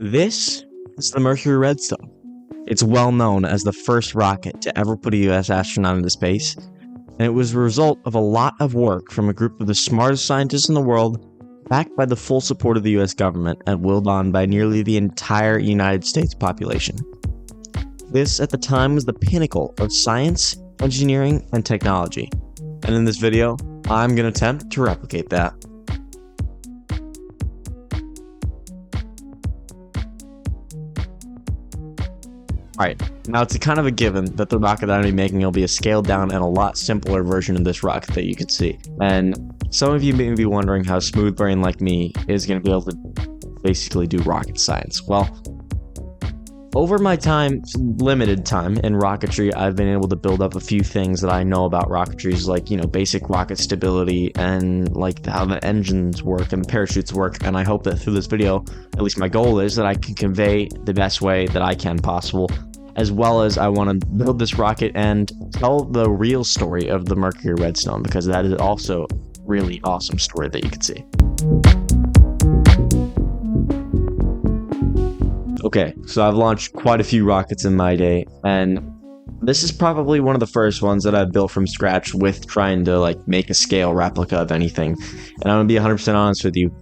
This is the Mercury Redstone. It's well known as the first rocket to ever put a US astronaut into space, and it was the result of a lot of work from a group of the smartest scientists in the world, backed by the full support of the US government and willed on by nearly the entire United States population. This, at the time, was the pinnacle of science, engineering, and technology, and in this video, I'm going to attempt to replicate that. Alright, now it's kind of a given that the rocket that I'm going to be making will be a scaled down and a lot simpler version of this rocket that you can see. And some of you may be wondering how smooth brain like me is going to be able to basically do rocket science. Well, over my limited time in rocketry, I've been able to build up a few things that I know about rocketry, like, basic rocket stability and like how the engines work and the parachutes work. And I hope that through this video, at least my goal is that I can convey the best way that I can possible, as well as I want to build this rocket and tell the real story of the Mercury Redstone, because that is also a really awesome story that you can see. Okay, so I've launched quite a few rockets in my day, and this is probably one of the first ones that I've built from scratch with trying to make a scale replica of anything. And I'm gonna be 100% honest with you,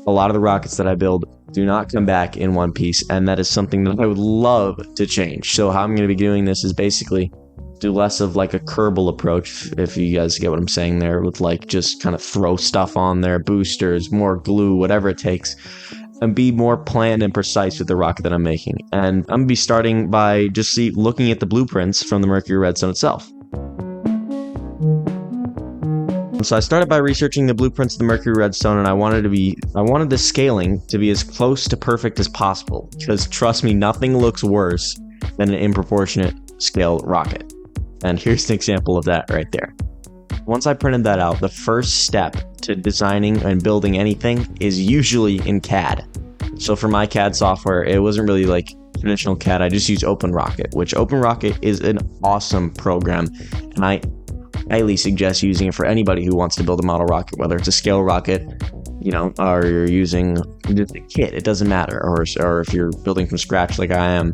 a lot of the rockets that I build do not come back in one piece, and that is something that I would love to change. So how I'm gonna be doing this is basically do less of like a Kerbal approach, if you guys get what I'm saying there, with just kind of throw stuff on there, boosters, more glue, whatever it takes, and be more planned and precise with the rocket that I'm making. And I'm gonna be starting by just looking at the blueprints from the Mercury Redstone itself. So I started by researching the blueprints of the Mercury Redstone, and I wanted the scaling to be as close to perfect as possible, because trust me, nothing looks worse than an improportionate scaled rocket. And here's an example of that right there. Once I printed that out, the first step to designing and building anything is usually in CAD. So for my CAD software, it wasn't really like traditional CAD. I just used OpenRocket, which OpenRocket is an awesome program, and I highly suggest using it for anybody who wants to build a model rocket, whether it's a scale rocket, or you're using just a kit, it doesn't matter, or if you're building from scratch like I am.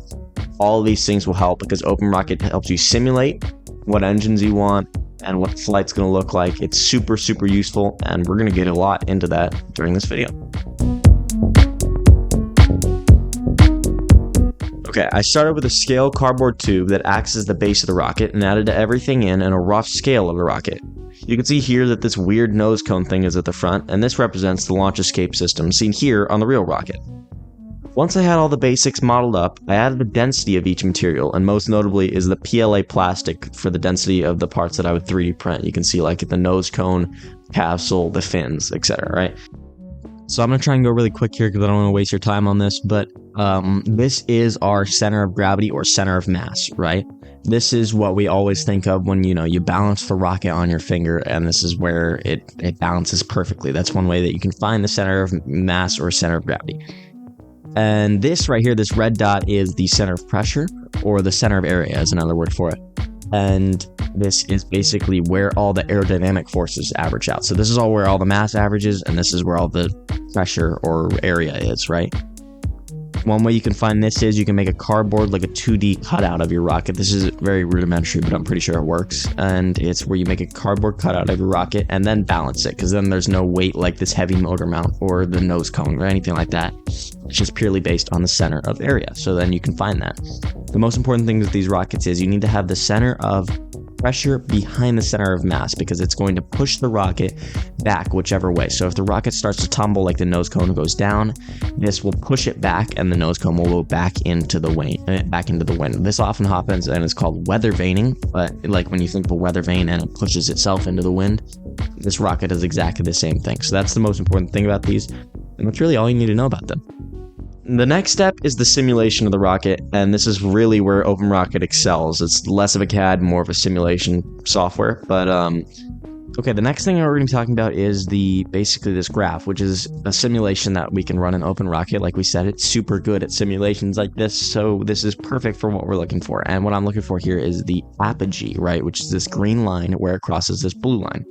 All of these things will help because OpenRocket helps you simulate what engines you want and what the flight's going to look like. It's super, super useful, and we're going to get a lot into that during this video. Okay, I started with a scale cardboard tube that acts as the base of the rocket and added everything in a rough scale of the rocket. You can see here that this weird nose cone thing is at the front, and this represents the launch escape system seen here on the real rocket. Once I had all the basics modeled up, I added the density of each material, and most notably is the PLA plastic for the density of the parts that I would 3D print. You can see the nose cone, capsule, the fins, etc., right? So I'm going to try and go really quick here because I don't want to waste your time on this, but this is our center of gravity or center of mass, right? This is what we always think of when, you balance the rocket on your finger, and this is where it balances perfectly. That's one way that you can find the center of mass or center of gravity. And this right here, this red dot, is the center of pressure, or the center of area is another word for it. And this is basically where all the aerodynamic forces average out. So this is all where all the mass averages, and this is where all the pressure or area is, right? One way you can find this is you can make a cardboard, like a 2D cutout of your rocket. This is very rudimentary, but I'm pretty sure it works. And it's where you make a cardboard cutout of your rocket and then balance it, because then there's no weight like this heavy motor mount or the nose cone or anything like that. It's just purely based on the center of area. So then you can find that. The most important thing with these rockets is you need to have the center of pressure behind the center of mass, because it's going to push the rocket back whichever way. So if the rocket starts to tumble, like the nose cone goes down, this will push it back, and the nose cone will go back into the wind. This often happens, and it's called weather vaning. But when you think of a weather vane and it pushes itself into the wind, this rocket does exactly the same thing. So that's the most important thing about these, and that's really all you need to know about them. The next step is the simulation of the rocket, and this is really where OpenRocket excels. It's less of a CAD, more of a simulation software. But okay, the next thing we're going to be talking about is basically this graph, which is a simulation that we can run in OpenRocket. Like we said, it's super good at simulations like this, so this is perfect for what we're looking for. And what I'm looking for here is the apogee, right, which is this green line where it crosses this blue line.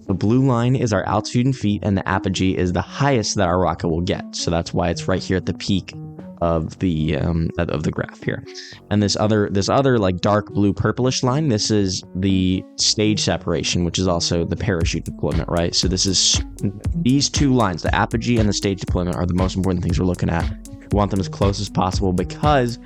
The blue line is our altitude in feet, and the apogee is the highest that our rocket will get. So that's why it's right here at the peak of the graph here. And this other like dark blue purplish line, this is the stage separation, which is also the parachute deployment, right? So these two lines, the apogee and the stage deployment, are the most important things we're looking at. We want them as close as possible, because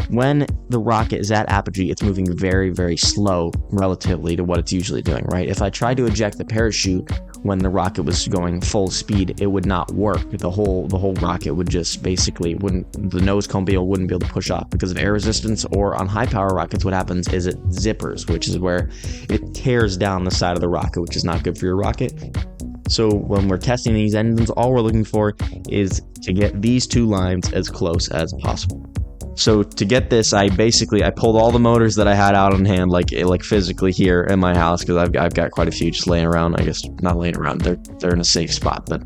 when the rocket is at apogee, it's moving very, very slow relatively to what it's usually doing, right? If I tried to eject the parachute when the rocket was going full speed, it would not work. The whole rocket would just basically the nose cone wouldn't be able to push off because of air resistance. Or on high power rockets, what happens is it zippers, which is where it tears down the side of the rocket, which is not good for your rocket. So when we're testing these engines, all we're looking for is to get these two lines as close as possible. So to get this, I pulled all the motors that I had out on hand, like physically here in my house, because I've got quite a few just laying around. I guess not laying around; they're in a safe spot. But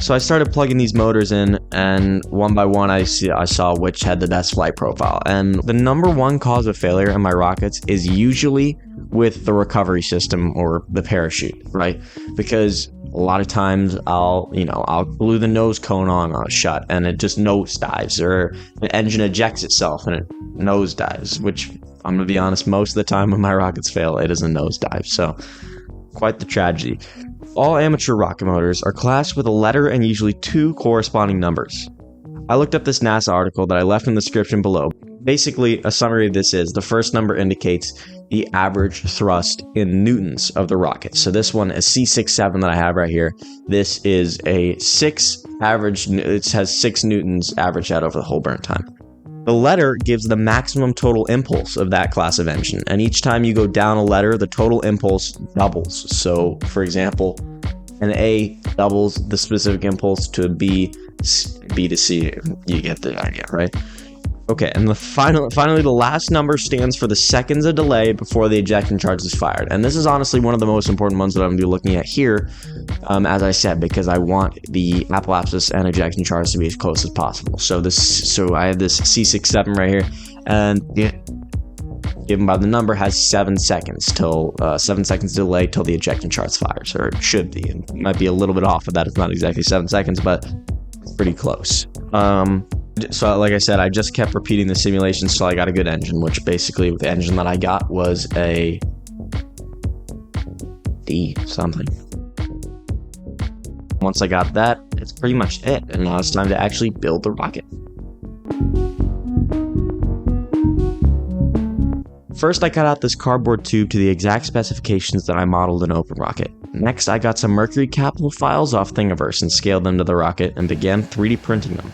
so I started plugging these motors in, and one by one, I saw which had the best flight profile. And the number one cause of failure in my rockets is usually with the recovery system or the parachute, right? Because a lot of times I'll glue the nose cone on shut, and it just nosedives, or the engine ejects itself and it nosedives, which I'm gonna be honest, most of the time when my rockets fail, it is a nosedive. So quite the tragedy. All amateur rocket motors are classed with a letter and usually two corresponding numbers. I looked up this NASA article that I left in the description below. Basically, a summary of this is the first number indicates the average thrust in newtons of the rocket. So this one is C67 that I have right here. This is a 6 average, it has 6 newtons averaged out over the whole burn time. The letter gives the maximum total impulse of that class of engine, and each time you go down a letter, the total impulse doubles. So, for example, an A doubles the specific impulse to a B to C. You get the idea, right? Okay, and finally, the last number stands for the seconds of delay before the ejection charge is fired. And this is honestly one of the most important ones that I'm going to be looking at here, as I said, because I want the apoapsis and ejection charge to be as close as possible. So I have this C67 right here, and given by the number, has 7 seconds till 7 seconds delay till the ejection charge fires, or it should be. It might be a little bit off of that. It's not exactly 7 seconds, but it's pretty close. So like I said, I just kept repeating the simulations till I got a good engine, which basically the engine that I got was a D something. Once I got that, it's pretty much it, and now it's time to actually build the rocket. First, I cut out this cardboard tube to the exact specifications that I modeled in OpenRocket. Next, I got some Mercury capital files off Thingiverse and scaled them to the rocket and began 3D printing them.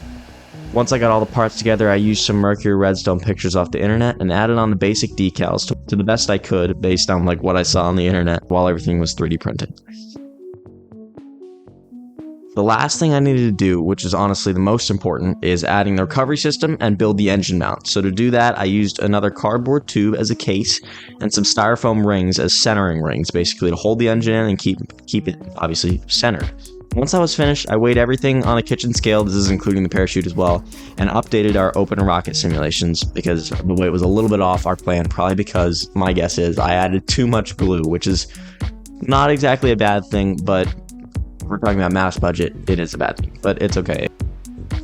Once I got all the parts together, I used some Mercury Redstone pictures off the internet and added on the basic decals to the best I could based on what I saw on the internet while everything was 3D printed. The last thing I needed to do, which is honestly the most important, is adding the recovery system and build the engine mount. So to do that, I used another cardboard tube as a case and some styrofoam rings as centering rings, basically to hold the engine in and keep it obviously centered. Once I was finished, I weighed everything on a kitchen scale, this is including the parachute as well, and updated our OpenRocket simulations because the weight was a little bit off our plan, probably because my guess is I added too much glue, which is not exactly a bad thing, but if we're talking about mass budget, it is a bad thing, but it's okay.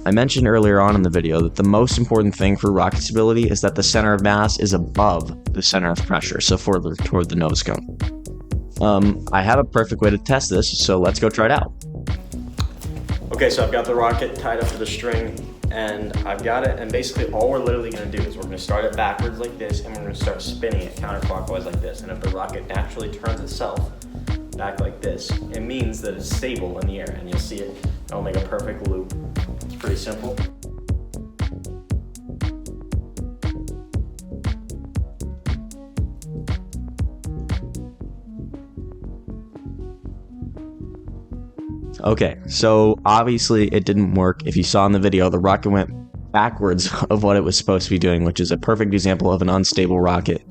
I mentioned earlier on in the video that the most important thing for rocket stability is that the center of mass is above the center of pressure, so further toward the nose cone. I have a perfect way to test this, so let's go try it out. Okay, so I've got the rocket tied up to the string, and I've got it, and basically all we're literally going to do is we're going to start it backwards like this, and we're going to start spinning it counterclockwise like this, and if the rocket naturally turns itself back like this, it means that it's stable in the air, and you'll see it'll make a perfect loop. It's pretty simple. Okay, so obviously it didn't work. If you saw in the video, the rocket went backwards of what it was supposed to be doing, which is a perfect example of an unstable rocket.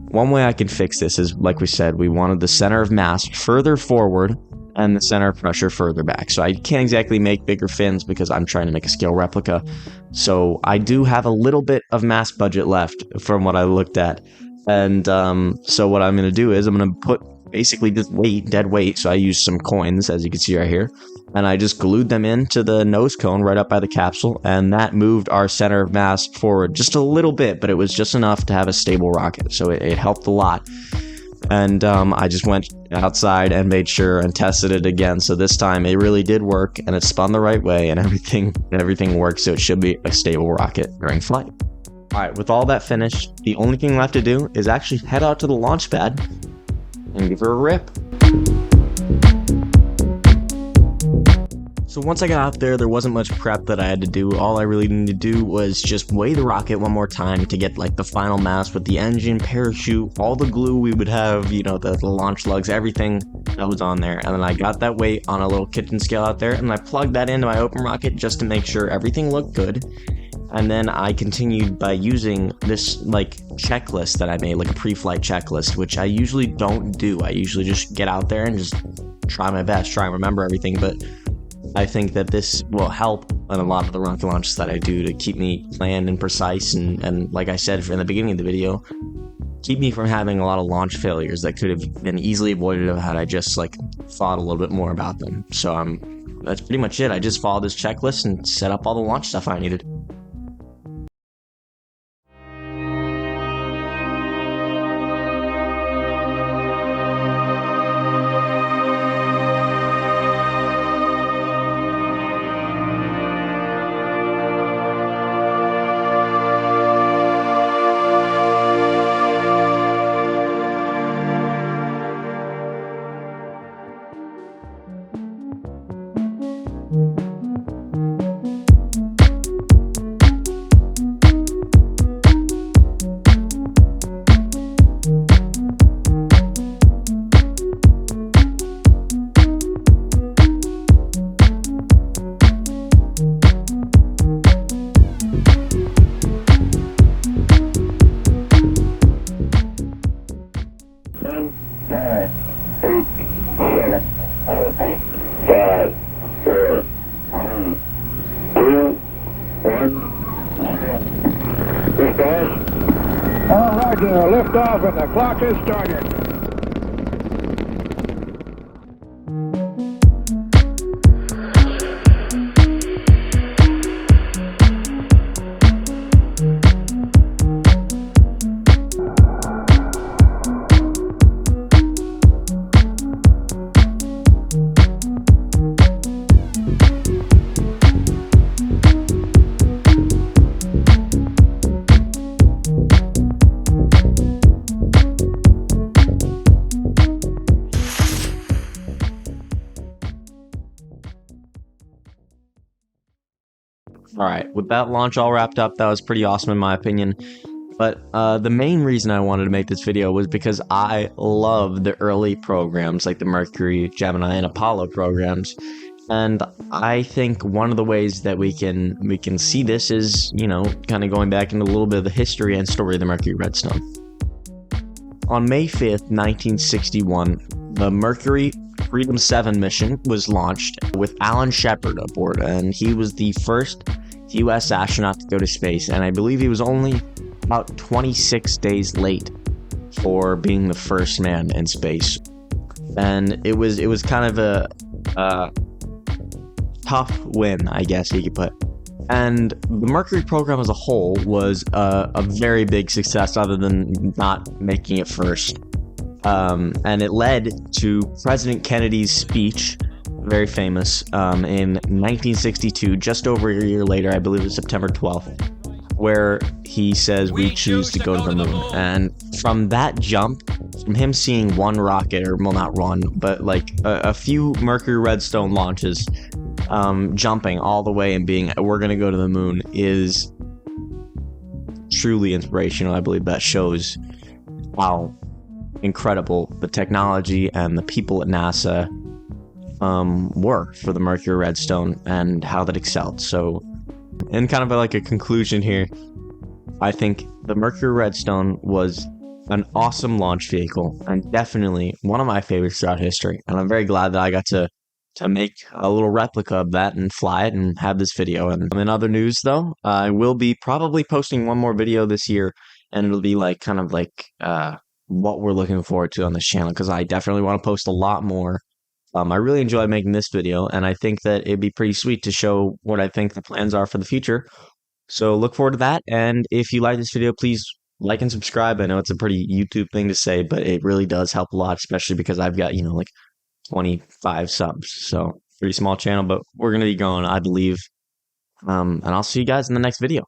One way I can fix this is, like we said, we wanted the center of mass further forward and the center of pressure further back. So I can't exactly make bigger fins because I'm trying to make a scale replica. So I do have a little bit of mass budget left from what I looked at. And so what I'm going to do is I'm going to put basically just weight, dead weight. So I used some coins, as you can see right here, and I just glued them into the nose cone right up by the capsule, and that moved our center of mass forward just a little bit, but it was just enough to have a stable rocket. So it helped a lot. And I just went outside and made sure and tested it again. So this time it really did work, and it spun the right way, and everything worked. So it should be a stable rocket during flight. All right, with all that finished, the only thing left to do is actually head out to the launch pad and give her a rip. So once I got out there wasn't much prep that I had to do. All I really needed to do was just weigh the rocket one more time to get like the final mass with the engine, parachute, all the glue we would have, you know, the launch lugs, everything that was on there. And then I got that weight on a little kitchen scale out there, and I plugged that into my open rocket just to make sure everything looked good. And then I continued by using this like checklist that I made, like a pre-flight checklist, which I usually don't do. I usually just get out there and just try my best, try and remember everything. But I think that this will help in a lot of the rocket launches that I do to keep me planned and precise. And like I said in the beginning of the video, keep me from having a lot of launch failures that could have been easily avoided had I just like thought a little bit more about them. So that's pretty much it. I just followed this checklist and set up all the launch stuff I needed. All right, lift off and the clock has started. All right, with that launch all wrapped up, that was pretty awesome in my opinion. But the main reason I wanted to make this video was because I love the early programs like the Mercury, Gemini, and Apollo programs. And I think one of the ways that we can see this is, you know, kind of going back into a little bit of the history and story of the Mercury Redstone. On May 5th, 1961, the Mercury Freedom 7 mission was launched with Alan Shepard aboard, and he was the first US astronaut to go to space, and I believe he was only about 26 days late for being the first man in space. And it was kind of a tough win, I guess you could put. And the Mercury program as a whole was a very big success, other than not making it first. And it led to President Kennedy's speech, very famous, in 1962, just over a year later, I believe it was September 12th, where he says we choose to go to the moon. And from that jump, from him seeing one rocket, or well, not one, but like a few Mercury Redstone launches, jumping all the way and being, we're going to go to the moon, is truly inspirational. I believe that shows how incredible the technology and the people at NASA were for the Mercury Redstone and how that excelled. So, in kind of like a conclusion here, I think the Mercury Redstone was an awesome launch vehicle and definitely one of my favorites throughout history. And I'm very glad that I got to make a little replica of that and fly it and have this video. And in other news, though, I will be probably posting one more video this year, and it'll be like kind of like what we're looking forward to on this channel, because I definitely want to post a lot more. I really enjoyed making this video, and I think that it'd be pretty sweet to show what I think the plans are for the future. So look forward to that. And if you like this video, please like and subscribe. I know it's a pretty YouTube thing to say, but it really does help a lot, especially because I've got, like 25 subs. So pretty small channel, but we're going to be growing, I believe. And I'll see you guys in the next video.